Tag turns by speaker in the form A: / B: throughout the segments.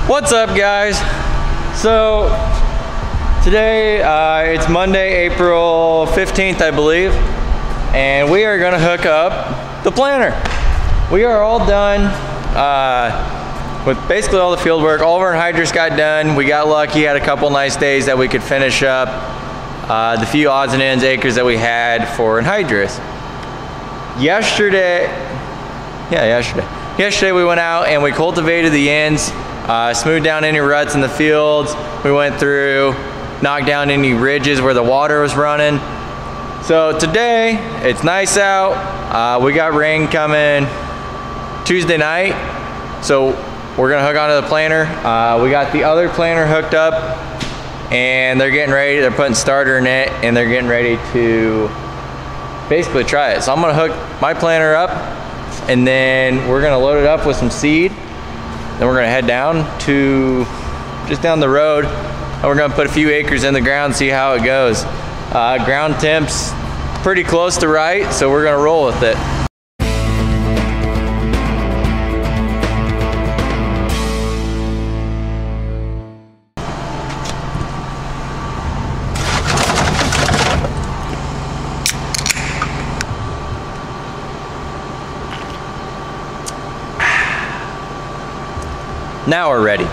A: What's up, guys? So today it's Monday, April 15th, I believe, and we are gonna hook up the planter. We are all done with basically all the field work. All of our anhydrous got done. We got lucky, had a couple nice days that we could finish up the few odds and ends acres that we had for anhydrous. Yesterday we went out and we cultivated the ends, smoothed down any ruts in the fields. We went through, knocked down any ridges where the water was running. So today, it's nice out. We got rain coming Tuesday night, so we're gonna hook onto the planter. We got the other planter hooked up and they're getting ready, they're putting starter in it and they're getting ready to basically try it. So I'm gonna hook my planter up and then we're gonna load it up with some seed. Then we're gonna head down to just down the road and we're gonna put a few acres in the ground, see how it goes. Ground temp's pretty close to right, so we're gonna roll with it. Now we're ready.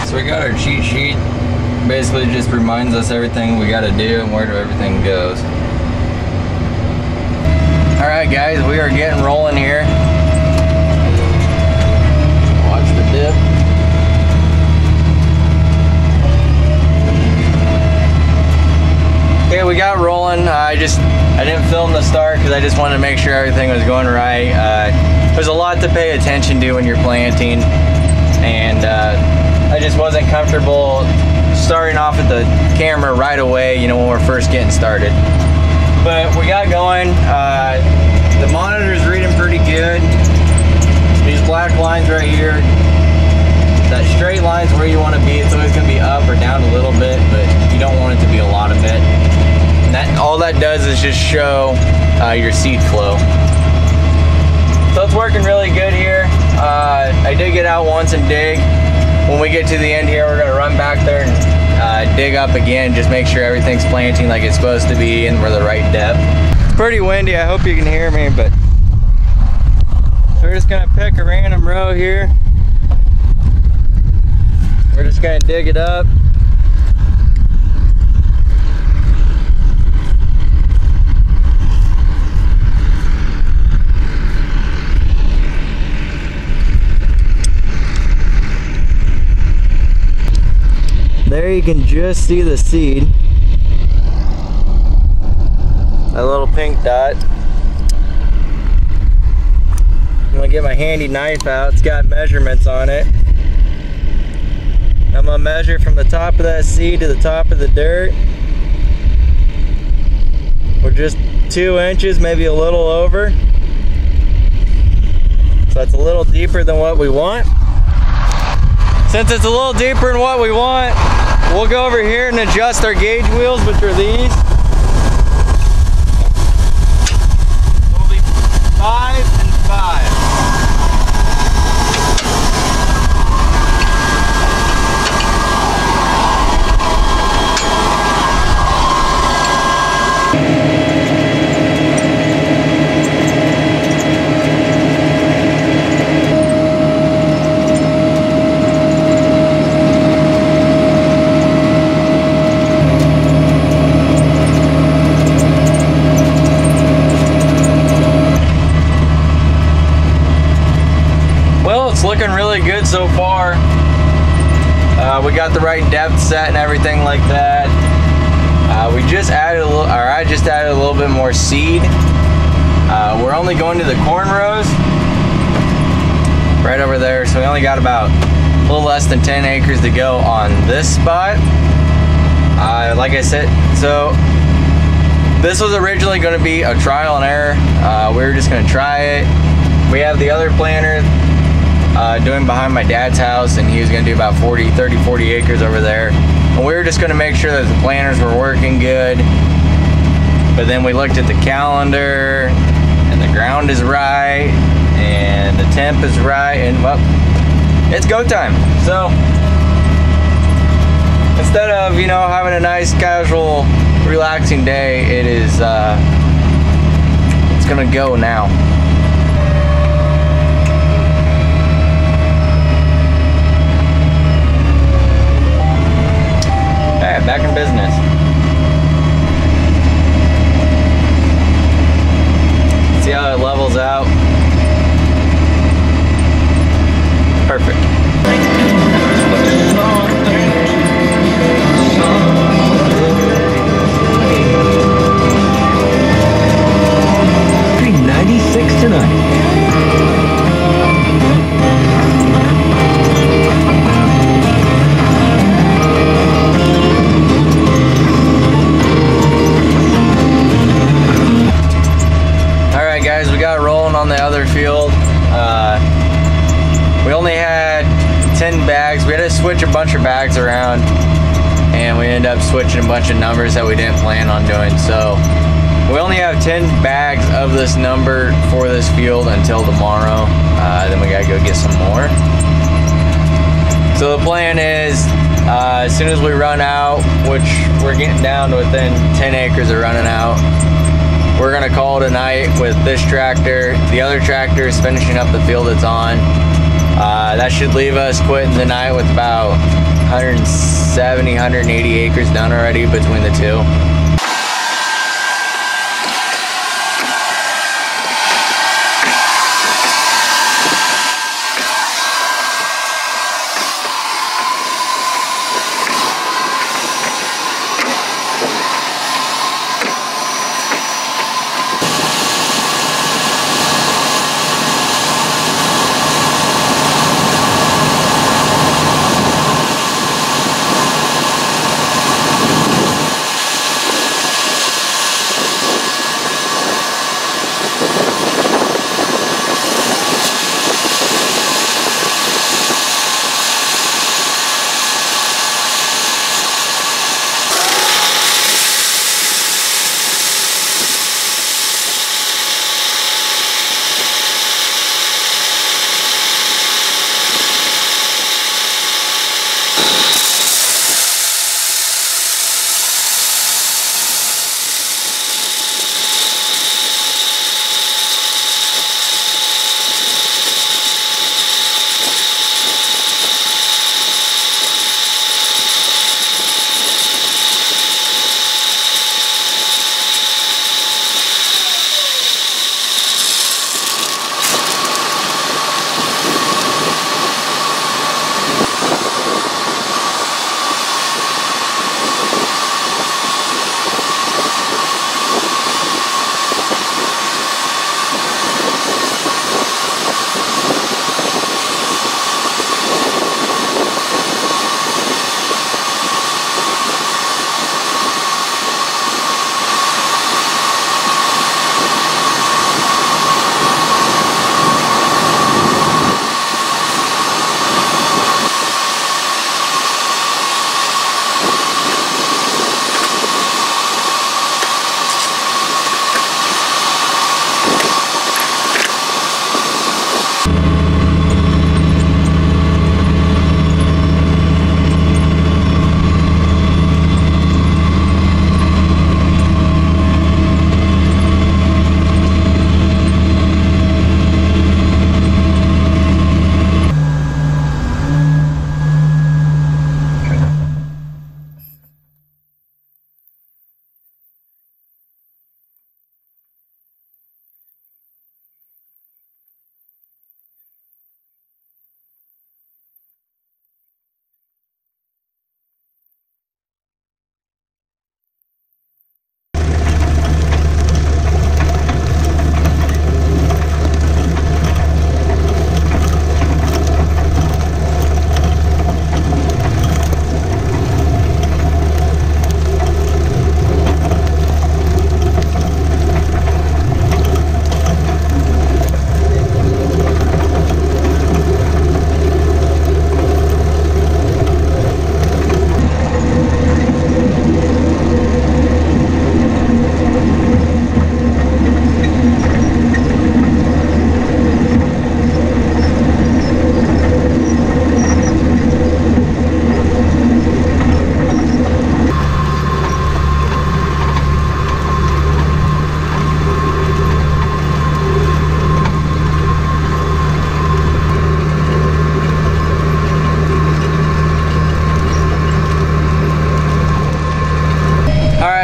A: So we got our cheat sheet. Basically just reminds us everything we gotta do and where everything goes. Alright guys, we are getting rolling here. Watch the dip. Okay, we got rolling. I didn't film the start because I just wanted to make sure everything was going right. There's a lot to pay attention to when you're planting, and I just wasn't comfortable starting off at the camera right away, you know, when we're first getting started. But we got going. The monitor's reading pretty good. These black lines right here, that straight line's where you want to be. It's always going to be up or down a little bit, but you don't want it to be a lot of it. And all that does is just show your seed flow. So it's working really good here. I did get out once and dig. When we get to the end here, we're gonna run back there and dig up again, just make sure everything's planting like it's supposed to be and we're the right depth. It's pretty windy, I hope you can hear me, but so we're just gonna pick a random row here. We're just gonna dig it up. There you can just see the seed. That little pink dot. I'm gonna get my handy knife out. It's got measurements on it. I'm gonna measure from the top of that seed to the top of the dirt. We're just 2 inches, maybe a little over. So that's a little deeper than what we want. Since it's a little deeper than what we want, we'll go over here and adjust our gauge wheels, which are these. It'll be 5 and 5. pretty good so far. We got the right depth set and everything like that. We just added a little, or I just added a little bit more seed. We're only going to the corn rows right over there, so we only got about a little less than 10 acres to go on this spot. Like I said, so this was originally going to be a trial and error. We were just going to try it. We have the other planter doing behind my dad's house, and he was going to do about 30, 40 acres over there. And we were just going to make sure that the planters were working good. But then we looked at the calendar, and the ground is right, and the temp is right, and well, it's go time. So instead of, you know, having a nice casual relaxing day, it is it's gonna go now. Alright, back in business. See how it levels out. Perfect.
B: 96 tonight.
A: Alright guys, we got rolling on the other field. We only had 10 bags. We had to switch a bunch of bags around, and we ended up switching a bunch of numbers that we didn't plan on doing. So we only have 10 bags of this number for this field until tomorrow. Then we gotta go get some more. So the plan is, as soon as we run out, which we're getting down to within 10 acres of running out, we're gonna call it a night with this tractor. The other tractor is finishing up the field it's on. That should leave us quitting the night with about 170, 180 acres done already between the two.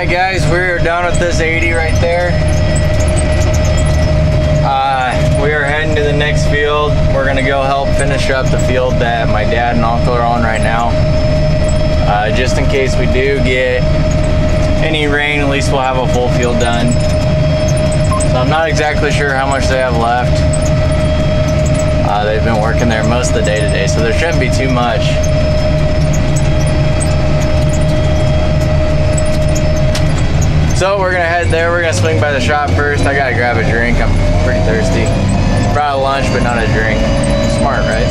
A: Alright guys, we're done with this 80 right there. We are heading to the next field. We're gonna go help finish up the field that my dad and uncle are on right now. Just in case we do get any rain, at least we'll have a full field done. So I'm not exactly sure how much they have left. They've been working there most of the day today, so there shouldn't be too much. So we're gonna head there. We're gonna swing by the shop first. I gotta grab a drink. I'm pretty thirsty. Brought a lunch, but not a drink. Smart, right?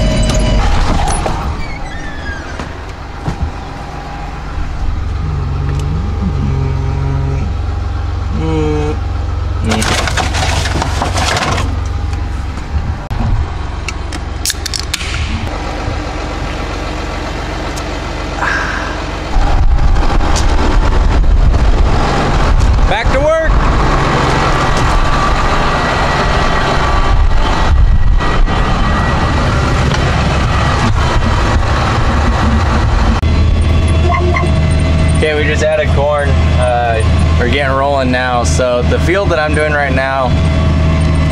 A: Back to work. Okay, we just added corn. We're getting rolling now. So the field that I'm doing right now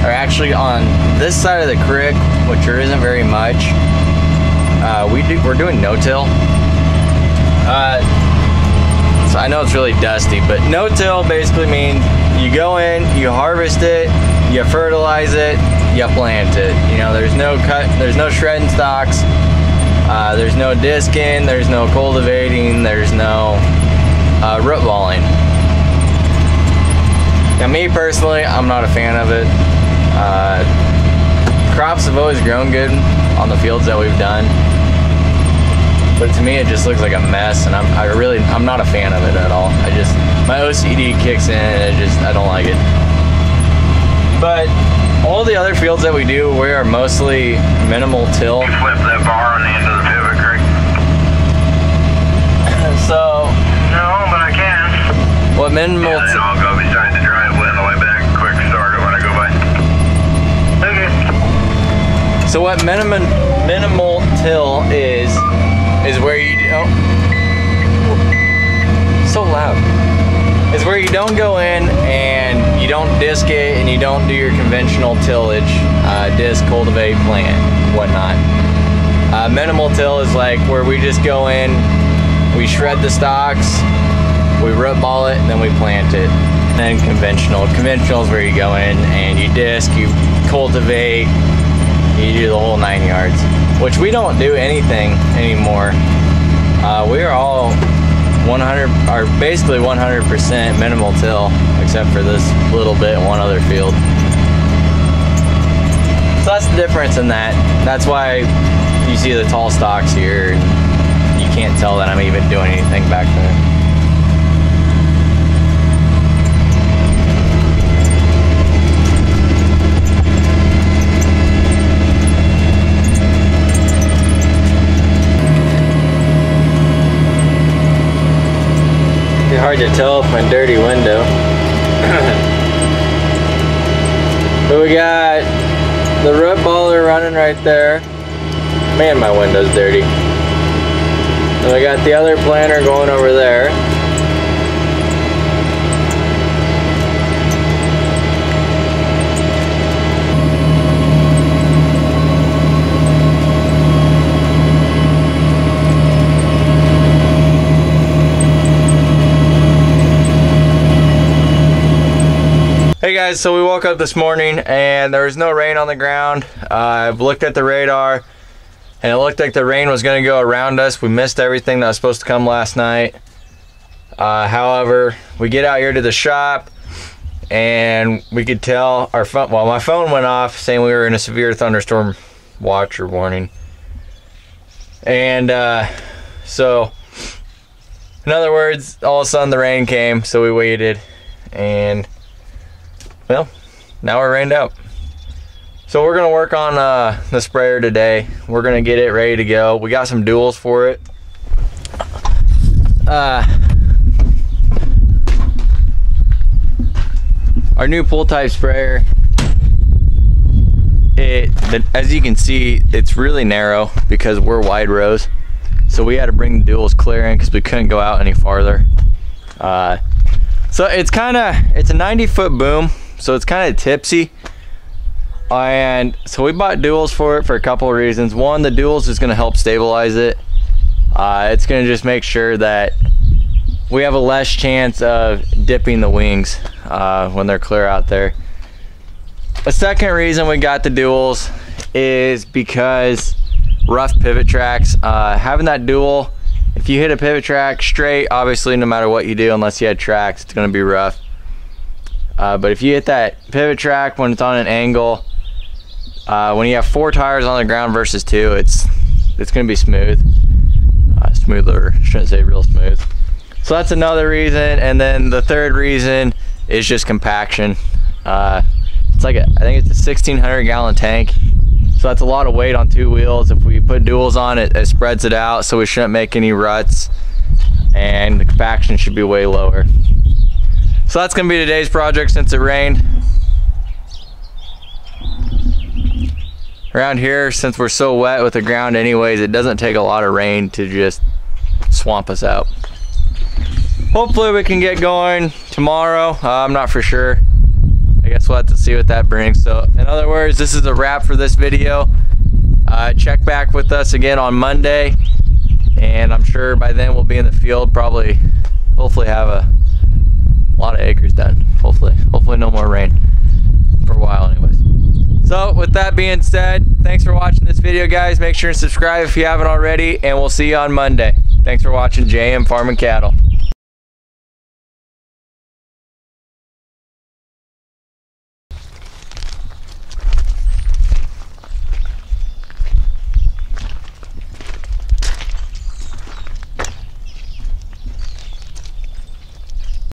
A: are actually on this side of the creek, which there isn't very much. We're doing no-till. So I know it's really dusty, but no-till basically means you go in, you harvest it, you fertilize it, you plant it. You know, there's no shredding stocks, there's no disking, there's no cultivating, there's no root balling. Now me personally, I'm not a fan of it. Crops have always grown good on the fields that we've done. But to me, it just looks like a mess, and I'm not a fan of it at all. My OCD kicks in, and I don't like it. But all the other fields that we do, we are mostly minimal till.
C: You flip that bar on the end of the pivot, Greg?
A: So.
C: No, but I can.
A: What minimal?
C: Yeah, then I'll go beside the driveway on the way back. Quick start it when I go by. Okay.
A: So what minimal till is where you so loud. Is where you don't go in and you don't disc it and you don't do your conventional tillage, disc, cultivate, plant, whatnot. Minimal till is like where we just go in, we shred the stalks, we root ball it, and then we plant it. And then conventional is where you go in and you disc, you cultivate, you do the whole 9 yards, which we don't do anything anymore. We are all 100% minimal till, except for this little bit in one other field. So that's the difference in that. That's why you see the tall stalks here, and you can't tell that I'm even doing anything back there. Hard to tell with my dirty window. But we got the root baller running right there. Man, my window's dirty. And we got the other planter going over there. Hey guys, so we woke up this morning and there was no rain on the ground. I've looked at the radar and it looked like the rain was going to go around us. We missed everything that was supposed to come last night. However, we get out here to the shop and we could tell our phone, well, my phone went off saying we were in a severe thunderstorm watch or warning. And so, in other words, all of a sudden the rain came, so we waited, and well, now we're rained out. So we're gonna work on the sprayer today. We're gonna get it ready to go. We got some duals for it. Our new pull type sprayer, as you can see, it's really narrow because we're wide rows. So we had to bring the duals clear in because we couldn't go out any farther. So it's a 90-foot boom, so it's kind of tipsy. And so we bought duals for it for a couple of reasons. One, the duals is going to help stabilize it. It's going to just make sure that we have a less chance of dipping the wings when they're clear out there. The second reason we got the duals is because rough pivot tracks. Having that dual, if you hit a pivot track straight, obviously no matter what you do, unless you had tracks, it's going to be rough. But if you hit that pivot track when it's on an angle, when you have 4 tires on the ground versus 2, it's going to be smooth. Smoother, shouldn't say real smooth. So that's another reason. And then the third reason is just compaction. It's like I think it's a 1,600 gallon tank, so that's a lot of weight on 2 wheels. If we put duals on it, it spreads it out, so we shouldn't make any ruts, and the compaction should be way lower. So that's gonna be today's project since it rained. Around here, since we're so wet with the ground anyways, it doesn't take a lot of rain to just swamp us out. Hopefully we can get going tomorrow. I'm not for sure. I guess we'll have to see what that brings. So in other words, this is a wrap for this video. Check back with us again on Monday, and I'm sure by then we'll be in the field, hopefully have a lot of acres done. Hopefully no more rain for a while anyways. So with that being said, thanks for watching this video, guys. Make sure to subscribe if you haven't already, and we'll see you on Monday. Thanks for watching JM Farm and Cattle.